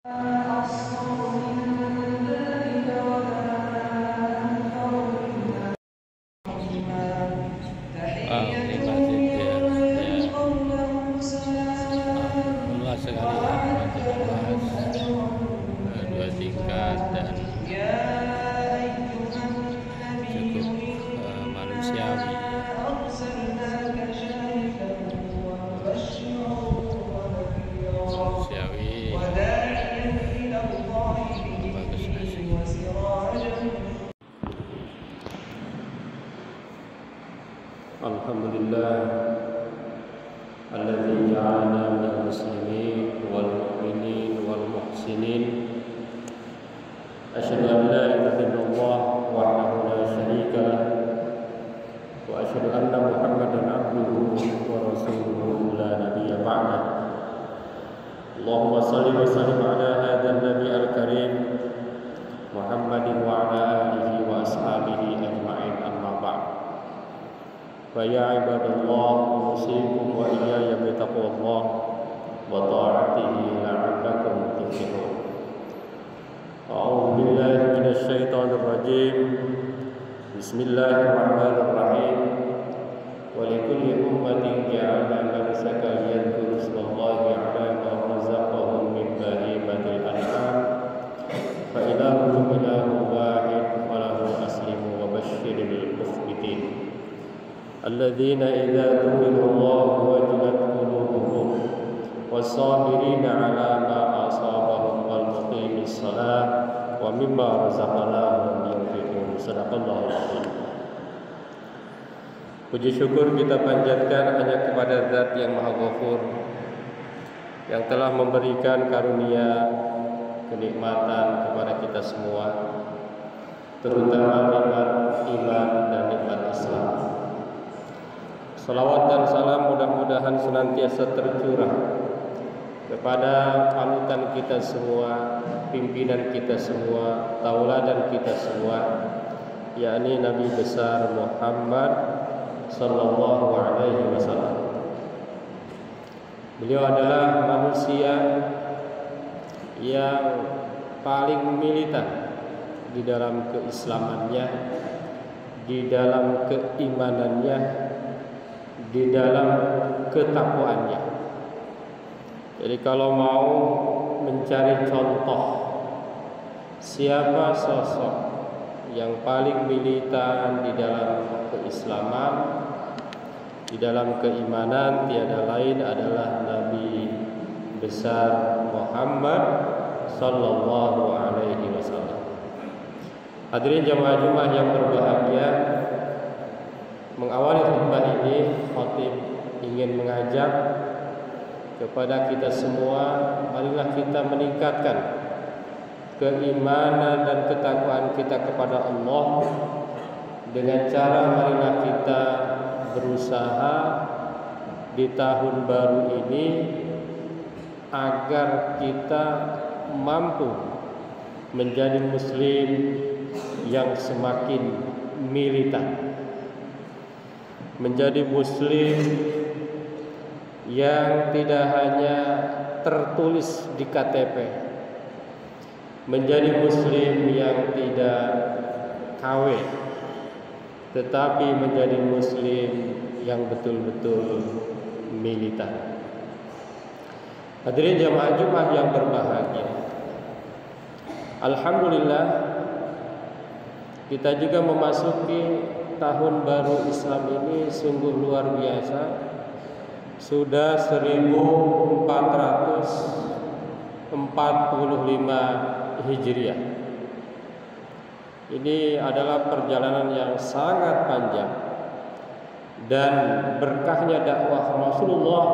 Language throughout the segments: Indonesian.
Luas sekali ya untuk membahas dua tingkat dan cukup manusiawi. Bagus nasi. Alhamdulillah alladzi ja'alana minal muslimin wal mu'minin wal muhsinin. Asyhadu an la ilaha illallah wahdahu la syarika lah wa asyhadu anna Muhammadan abduhu wa rasuluhu la nabiyya ba'dah. Allahumma shalli wa sallim ala hadzal nabiyil karim Muhammadin wa ala alihi wa ashabihi ajma'in, amma ba'd. Fa ya ibadallah, usikum wa iyaya bi taqwallah wa ta'atihi la'allakum tuflihun. A'udzu billahi minasy syaithanir rajim. Bismillahirrahmanirrahim. Wa likulli ummatin ja'alna mansakan yadhkuru ismallahi 'ala ma razaqahum min bahimatil an'am. Fa ilahukum ilahun wahid falahu aslimu wa basyiril mukhbitin. Alladzina idza dzukirallahu wajilat qulubuhum was-sabirina 'ala ma asabahum wal muqimis shalah wa mimma razaqnahum yunfiqun. Shadaqallahul azim. Puji syukur kita panjatkan hanya kepada Zat yang Maha Ghafur, yang telah memberikan karunia kenikmatan kepada kita semua, terutama nikmat iman dan nikmat Islam. Salawat dan salam mudah-mudahan senantiasa tercurah kepada panutan kita semua, pimpinan kita semua, tauladan kita semua, yakni Nabi besar Muhammad sallallahu alaihi wasallam. Beliau adalah manusia yang paling militan di dalam keislamannya, di dalam keimanannya, di dalam ketakwaannya. Jadi kalau mau mencari contoh siapa sosok yang paling militan di dalam keislaman, di dalam keimanan, tiada lain adalah Nabi besar Muhammad sallallahu alaihi wasallam. Hadirin jamaah Jumat yang berbahagia, mengawali khutbah ini khatib ingin mengajak kepada kita semua, marilah kita meningkatkan keimanan dan ketakwaan kita kepada Allah dengan cara marilah kita berusaha di tahun baru ini agar kita mampu menjadi muslim yang semakin militan, menjadi muslim yang tidak hanya tertulis di KTP, menjadi muslim yang tidak KW, tetapi menjadi muslim yang betul-betul militan. Hadirin jamaah Jumat yang berbahagia, alhamdulillah kita juga memasuki tahun baru Islam ini sungguh luar biasa. Sudah 1445 Hijriah. Ini adalah perjalanan yang sangat panjang, dan berkahnya dakwah Rasulullah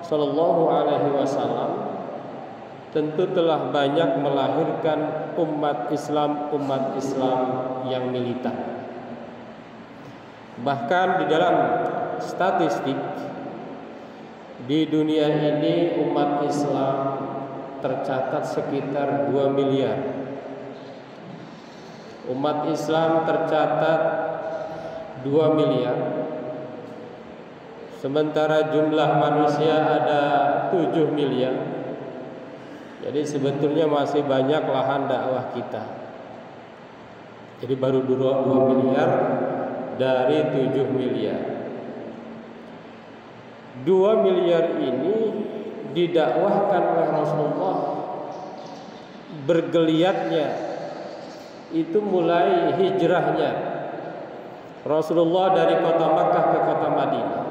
sallallahu alaihi wasallam tentu telah banyak melahirkan umat Islam yang militan. Bahkan di dalam statistik di dunia ini umat Islam tercatat sekitar 2 miliar. Umat Islam tercatat 2 miliar. Sementara jumlah manusia ada 7 miliar. Jadi sebetulnya masih banyak lahan dakwah kita. Jadi baru 2 miliar dari 7 miliar. 2 miliar ini didakwahkan oleh Rasulullah. Bergeliatnya itu mulai hijrahnya Rasulullah dari kota Makkah ke kota Madinah.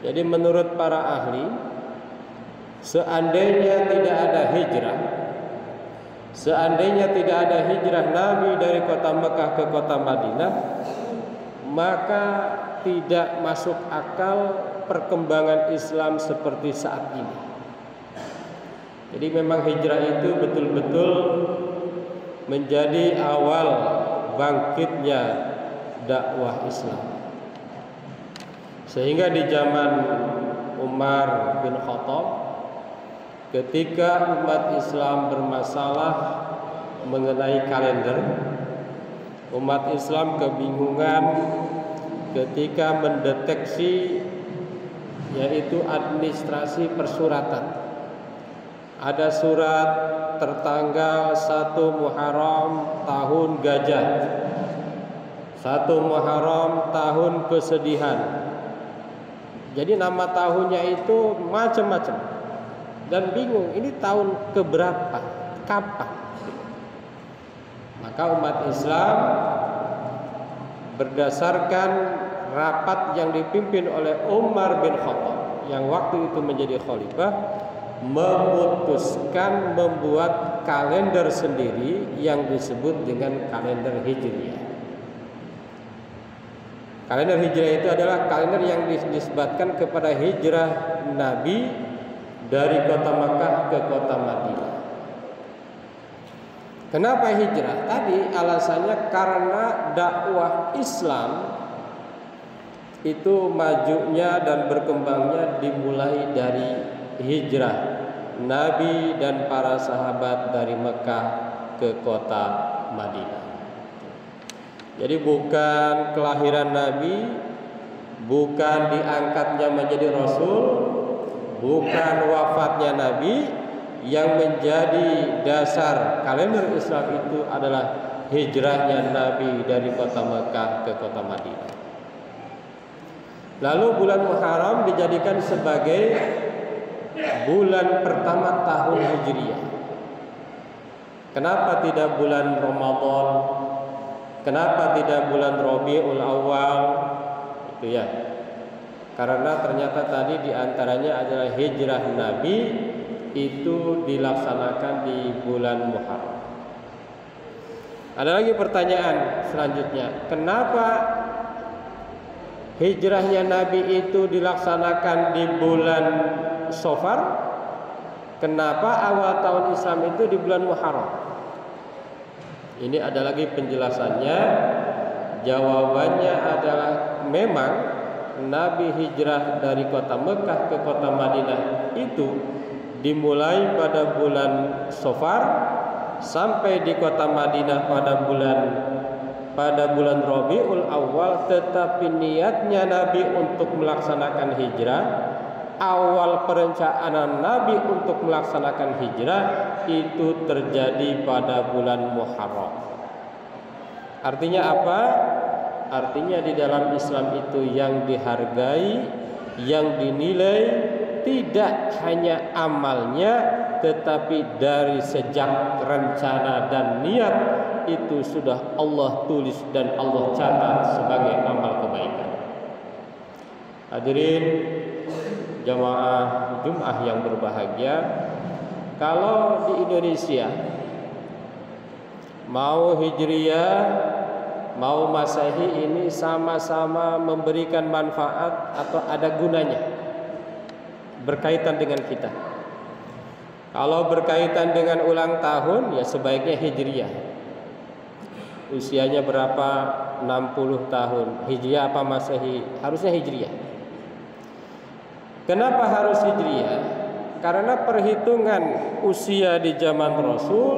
Jadi menurut para ahli, seandainya tidak ada hijrah Nabi dari kota Makkah ke kota Madinah, maka tidak masuk akal perkembangan Islam seperti saat ini. Jadi memang hijrah itu betul-betul menjadi awal bangkitnya dakwah Islam. Sehingga di zaman Umar bin Khattab, ketika umat Islam bermasalah mengenai kalender, umat Islam kebingungan ketika mendeteksi yaitu administrasi persuratan. Ada surat tertanggal 1 Muharram tahun gajah, 1 Muharram tahun kesedihan. Jadi nama tahunnya itu macam-macam dan bingung ini tahun keberapa, kapan. Maka umat Islam berdasarkan rapat yang dipimpin oleh Umar bin Khattab yang waktu itu menjadi khalifah, memutuskan membuat kalender sendiri yang disebut dengan kalender Hijriah. Kalender Hijriah itu adalah kalender yang dinisbatkan kepada hijrah Nabi dari kota Makkah ke kota Madinah. Kenapa hijrah? Tadi alasannya karena dakwah Islam itu majunya dan berkembangnya dimulai dari hijrah Nabi dan para sahabat dari Mekah ke kota Madinah. Jadi bukan kelahiran Nabi, bukan diangkatnya menjadi Rasul, bukan wafatnya Nabi, yang menjadi dasar kalender Islam itu adalah hijrahnya Nabi dari kota Mekah ke kota Madinah. Lalu bulan Muharram dijadikan sebagai bulan pertama tahun Hijriah. Kenapa tidak bulan Ramadan? Kenapa tidak bulan Rabiul Awal? Itu ya. Karena ternyata tadi diantaranya adalah hijrah Nabi itu dilaksanakan di bulan Muharram. Ada lagi pertanyaan selanjutnya, kenapa hijrahnya Nabi itu dilaksanakan di bulan Safar? Kenapa awal tahun Islam itu di bulan Muharram? Ini ada lagi penjelasannya. Jawabannya adalah memang Nabi hijrah dari kota Mekah ke kota Madinah itu dimulai pada bulan Safar sampai di kota Madinah pada bulan Rabiul Awal, tetapi niatnya Nabi untuk melaksanakan hijrah, awal perencanaan Nabi untuk melaksanakan hijrah itu terjadi pada bulan Muharram. Artinya apa? Artinya di dalam Islam itu yang dihargai, yang dinilai tidak hanya amalnya, tetapi dari sejak rencana dan niat itu sudah Allah tulis dan Allah catat sebagai amal kebaikan. Hadirin jamaah Jumat yang berbahagia, kalau di Indonesia mau Hijriah mau Masehi ini sama-sama memberikan manfaat atau ada gunanya berkaitan dengan kita. Kalau berkaitan dengan ulang tahun ya sebaiknya Hijriah. Usianya berapa? 60 tahun. Hijriah apa Masehi? Harusnya Hijriah. Kenapa harus Hijriah? Karena perhitungan usia di zaman Rasul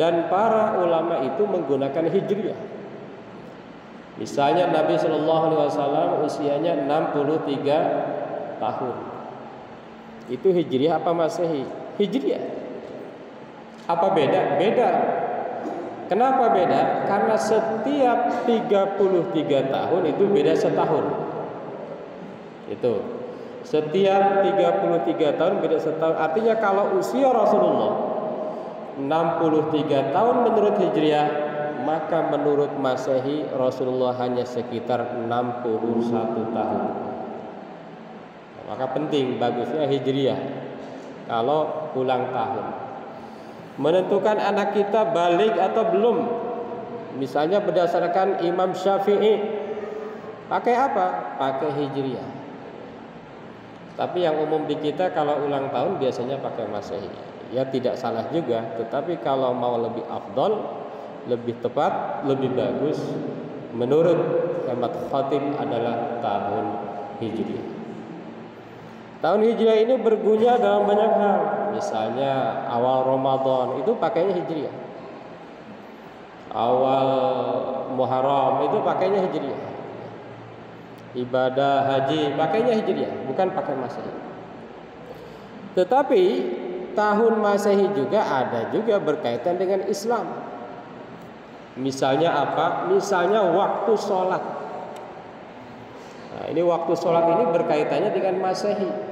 dan para ulama itu menggunakan Hijriah. Misalnya Nabi Shallallahu Alaihi Wasallam usianya 63 tahun. Itu Hijriah apa Masehi? Hijriah. Apa beda? Beda. Kenapa beda? Karena setiap 33 tahun itu beda setahun. Itu. Setiap 33 tahun beda setahun. Artinya kalau usia Rasulullah 63 tahun menurut Hijriah, maka menurut Masehi Rasulullah hanya sekitar 61 tahun. Maka penting, bagusnya Hijriah kalau ulang tahun. Menentukan anak kita balik atau belum, misalnya berdasarkan Imam Syafi'i, pakai apa? Pakai Hijriah. Tapi yang umum di kita kalau ulang tahun biasanya pakai Masehi. Ya tidak salah juga, tetapi kalau mau lebih afdol, lebih tepat, lebih bagus, menurut hemat khatib adalah tahun Hijriah. Tahun Hijriah ini berguna dalam banyak hal. Misalnya awal Ramadan itu pakainya Hijriah. Awal Muharram itu pakainya Hijriah. Ibadah haji pakainya Hijriah, bukan pakai Masehi. Tetapi tahun Masehi juga ada juga berkaitan dengan Islam. Misalnya apa? Misalnya waktu sholat. Nah, ini waktu sholat ini berkaitannya dengan Masehi.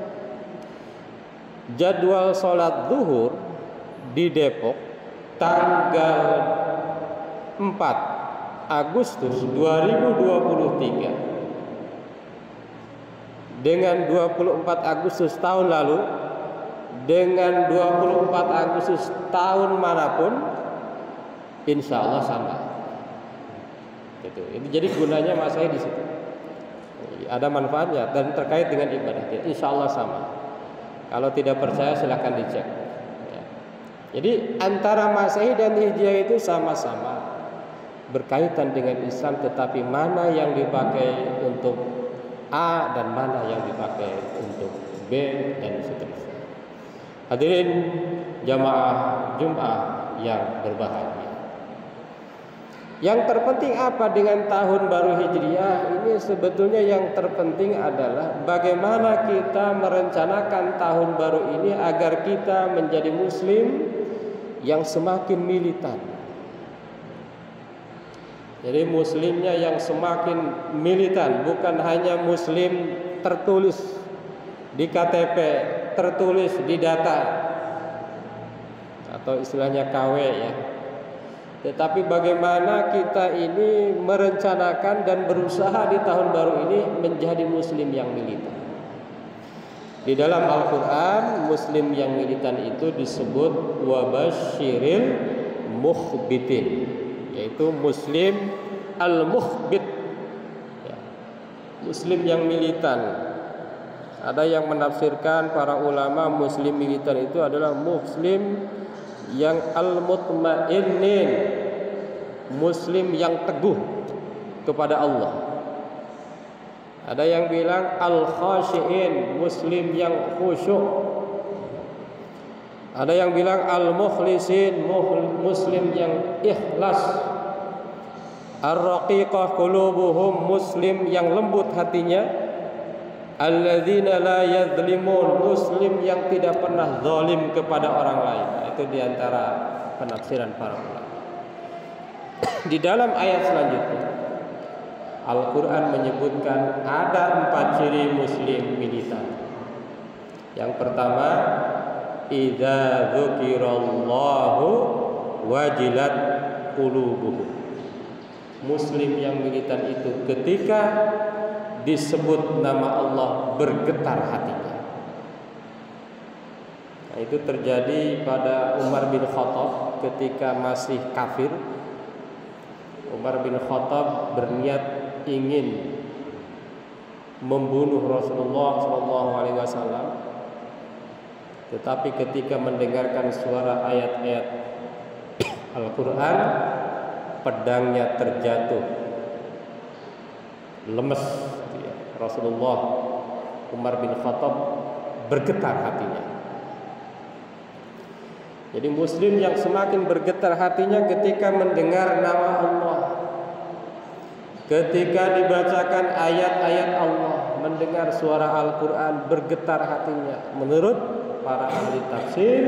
Jadwal sholat zuhur di Depok tanggal 4 Agustus 2023 dengan 24 Agustus tahun lalu dengan 24 Agustus tahun manapun, insya Allah sama. Gitu. Ini jadi gunanya Masehi di situ. Ada manfaatnya dan terkait dengan ibadah kita. Insya Allah sama. Kalau tidak percaya silakan dicek. Ya. Jadi antara Masehi dan Hijriah itu sama-sama berkaitan dengan Islam, tetapi mana yang dipakai untuk A dan mana yang dipakai untuk B dan seterusnya. Hadirin jamaah Jumat yang berbahagia. Yang terpenting apa dengan tahun baru Hijriah? Ini sebetulnya yang terpenting adalah bagaimana kita merencanakan tahun baru ini agar kita menjadi muslim yang semakin militan. Jadi muslimnya yang semakin militan, bukan hanya muslim tertulis di KTP, tertulis di data, atau istilahnya KW ya. Tetapi bagaimana kita ini merencanakan dan berusaha di tahun baru ini menjadi muslim yang militan. Di dalam Al-Quran, muslim yang militan itu disebut wabasyiril mukhbitin, yaitu muslim al-mukhbit ya. Muslim yang militan. Ada yang menafsirkan para ulama muslim militan itu adalah muslim yang al-mutmainnin, muslim yang teguh kepada Allah. Ada yang bilang al-khashiin, muslim yang khusyuk. Ada yang bilang al-mukhlisin, muslim yang ikhlas. Ar-raqiqah qulubuhum, muslim yang lembut hatinya. Alladzina la yadzlimun, muslim yang tidak pernah zalim kepada orang lain. Itu diantara penafsiran para ulama. Di dalam ayat selanjutnya Al-Quran menyebutkan ada 4 ciri muslim militan. Yang pertama, idza dzukirallahu wajilat qulubuhum. Muslim yang militan itu ketika disebut nama Allah bergetar hatinya. Nah, itu terjadi pada Umar bin Khattab ketika masih kafir. Umar bin Khattab berniat ingin membunuh Rasulullah SAW, tetapi ketika mendengarkan suara ayat-ayat Al-Quran, pedangnya terjatuh, lemes. Rasulullah, Umar bin Khattab bergetar hatinya. Jadi muslim yang semakin bergetar hatinya ketika mendengar nama Allah, ketika dibacakan ayat-ayat Allah, mendengar suara Al-Quran, bergetar hatinya. Menurut para ahli tafsir,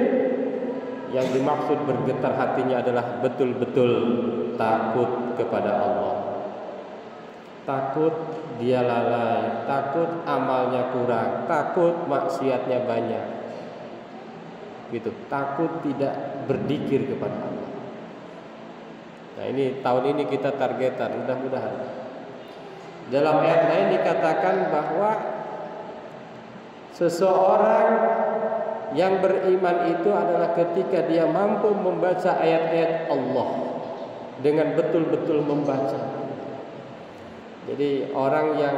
yang dimaksud bergetar hatinya adalah betul-betul takut kepada Allah. Takut dia lalai, takut amalnya kurang, takut maksiatnya banyak. Gitu, takut tidak berzikir kepada Allah. Nah, ini tahun ini kita targetan, mudah-mudahan. Dalam ayat lain dikatakan bahwa seseorang yang beriman itu adalah ketika dia mampu membaca ayat-ayat Allah dengan betul-betul membaca. Jadi orang yang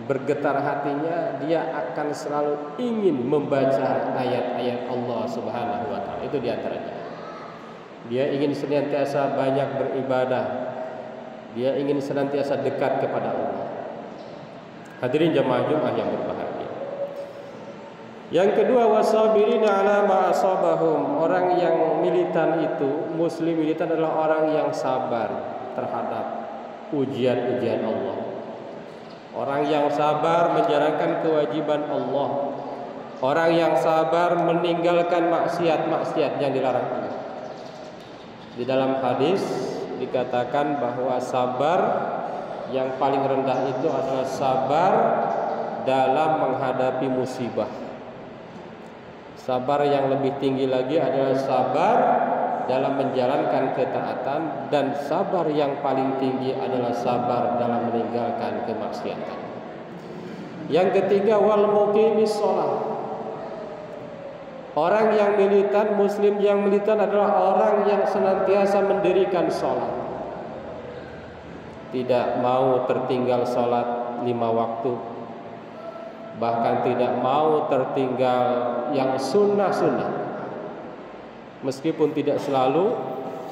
bergetar hatinya, dia akan selalu ingin membaca ayat-ayat Allah Subhanahu wa taala. Itu diantaranya. Dia ingin senantiasa banyak beribadah. Dia ingin senantiasa dekat kepada Allah. Hadirin jamaah Jumat yang berbahagia. Yang kedua, wasabirina ala ma asabahum. Orang yang militan itu, muslim militan adalah orang yang sabar terhadap ujian-ujian Allah. Orang yang sabar menjalankan kewajiban Allah. Orang yang sabar meninggalkan maksiat-maksiat yang dilarang Allah. Di dalam hadis dikatakan bahwa sabar yang paling rendah itu adalah sabar dalam menghadapi musibah. Sabar yang lebih tinggi lagi adalah sabar dalam menjalankan ketaatan, dan sabar yang paling tinggi adalah sabar dalam meninggalkan kemaksiatan. Yang ketiga, wal muqimis shalah. Orang yang militan, muslim yang militan adalah orang yang senantiasa mendirikan sholat. Tidak mau tertinggal sholat 5 waktu. Bahkan tidak mau tertinggal yang sunnah-sunnah. Meskipun tidak selalu,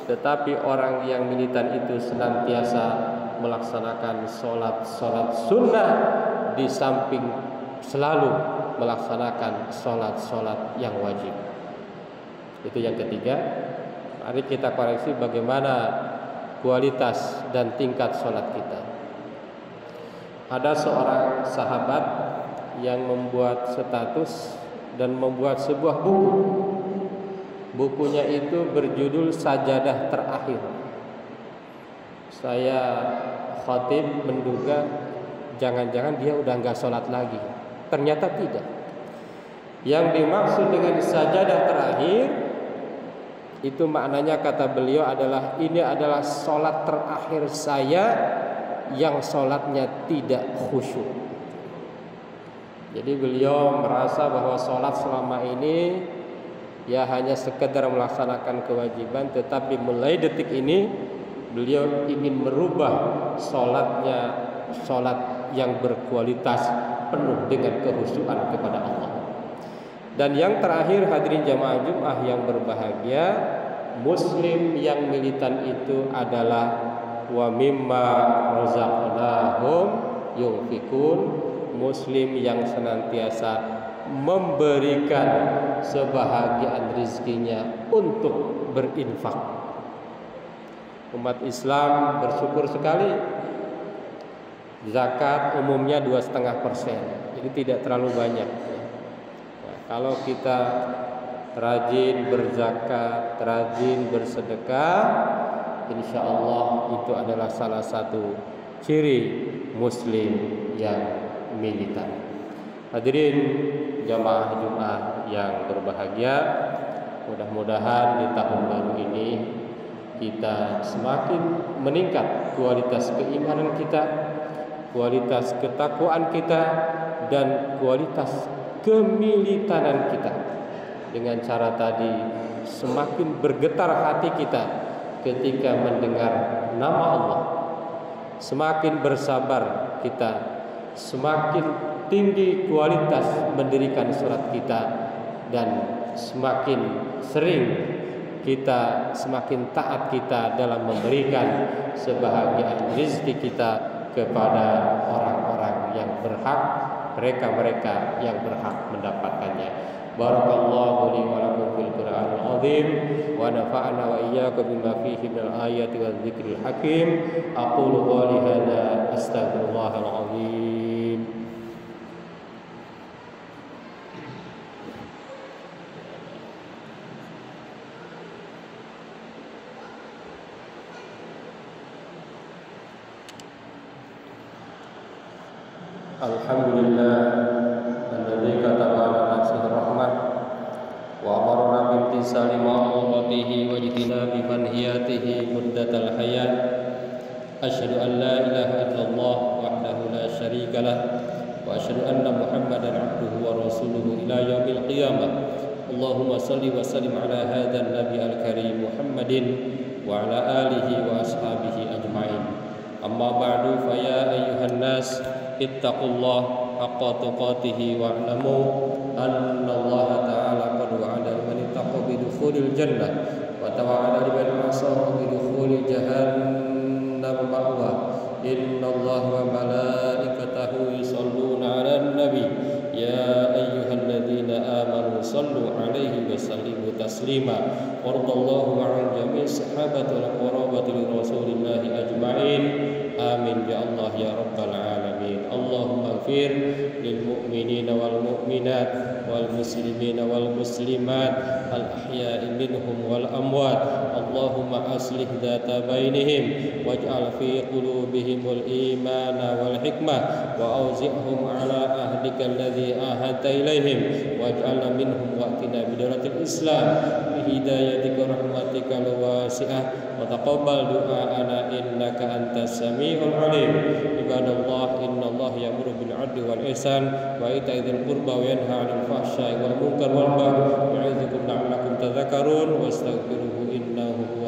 tetapi orang yang militan itu senantiasa melaksanakan sholat sunnah di samping selalu melaksanakan sholat yang wajib. Itu yang ketiga. Mari kita koreksi bagaimana kualitas dan tingkat sholat kita. Ada seorang sahabat yang membuat status dan membuat sebuah buku. Bukunya itu berjudul Sajadah Terakhir. Saya khatib menduga jangan-jangan dia udah nggak sholat lagi. Ternyata tidak. Yang dimaksud dengan sajadah terakhir itu maknanya, kata beliau, adalah ini adalah sholat terakhir saya yang sholatnya tidak khusyuk. Jadi beliau merasa bahwa sholat selama ini ya hanya sekedar melaksanakan kewajiban, tetapi mulai detik ini beliau ingin merubah sholatnya, sholat yang berkualitas penuh dengan kehusyukan kepada Allah. Dan yang terakhir, hadirin jamaah Jumat yang berbahagia, muslim yang militan itu adalah wa mimma razaqnahum yunfikun, muslim yang senantiasa memberikan sebahagian rizkinya untuk berinfak. Umat Islam bersyukur sekali, zakat umumnya 2,5%, jadi tidak terlalu banyak. Nah, kalau kita rajin berzakat, rajin bersedekah, insya Allah itu adalah salah satu ciri muslim yang militan. Hadirin jamaah Jumat yang berbahagia, mudah-mudahan di tahun baru ini kita semakin meningkat kualitas keimanan kita, kualitas ketakwaan kita, dan kualitas kemilitanan kita. Dengan cara tadi, semakin bergetar hati kita ketika mendengar nama Allah, semakin bersabar kita, semakin tinggi kualitas mendirikan sholat kita, dan semakin sering kita, semakin taat kita dalam memberikan sebahagian rezeki kita kepada orang-orang yang berhak, mereka-mereka yang berhak mendapatkannya. Barakallahu li wa lakum fil Qur'anil azim wa nafa'ana wa iyyakum bima fihi minal ayati waz zikril hakim. Aqulu qouli hadza astaghfirullahal azim. Alhamdulillah alladzi kataba ala nafsihi rahmah wa amarna bimtisali ma'amuratihi wa ijtinabi manhiyatihi muddatal hayat. Asyhadu an la ilaha illallah wahdahu la syarika lah wa asyhadu anna Muhammadan abduhu wa rasuluhu ila yaumil qiyamah. Allahumma salli wa sallim ala hadzal nabi al-karim Muhammadin wa ala alihi wa ashabihi ajma'in. Amma ba'du fa ya ayyuhan nas ittaqullah haqqa tuqatih wa'lamu annallaha ta'ala qad wa'ada liman ittaqa bi dukhulil jannah wa tawa'ada liman 'asahu bi dukhulil jahannam ma'wa. Innallaha wa malaikatahu yusholluna 'alan nabi ya ayyuhalladzina amanu shallu 'alaihi wa sallimu taslima. Wardallahu 'an jami'i sahabati wal qarabati rasulillahi ajma'in. Amin ya Allah ya rabbal alamin. Allahumma ighfir lil mu'minina wal mu'minat wal muslimina wal muslimat al ahya'i minhum wal amwat. Allahumma aslih dhata bainihim waj'al fi qulubihimul imana wal hikmah wa auzi'hum ala ahdika alladhi ahadta ilaihim waj'alna minhum wa'tina bidaratil islam bihidayatika rahmatika wasi'ah wa taqabbal du'aana innaka antas samiul alim. Ibadallah, innallaha ya'muru bil 'adli wal ihsan wa ita'i dzil qurba wa yanha 'anil fahsya'i wal munkar wal baghi. Ya'idzukum la'allakum tadhakkarun wastaghfiruhu innahu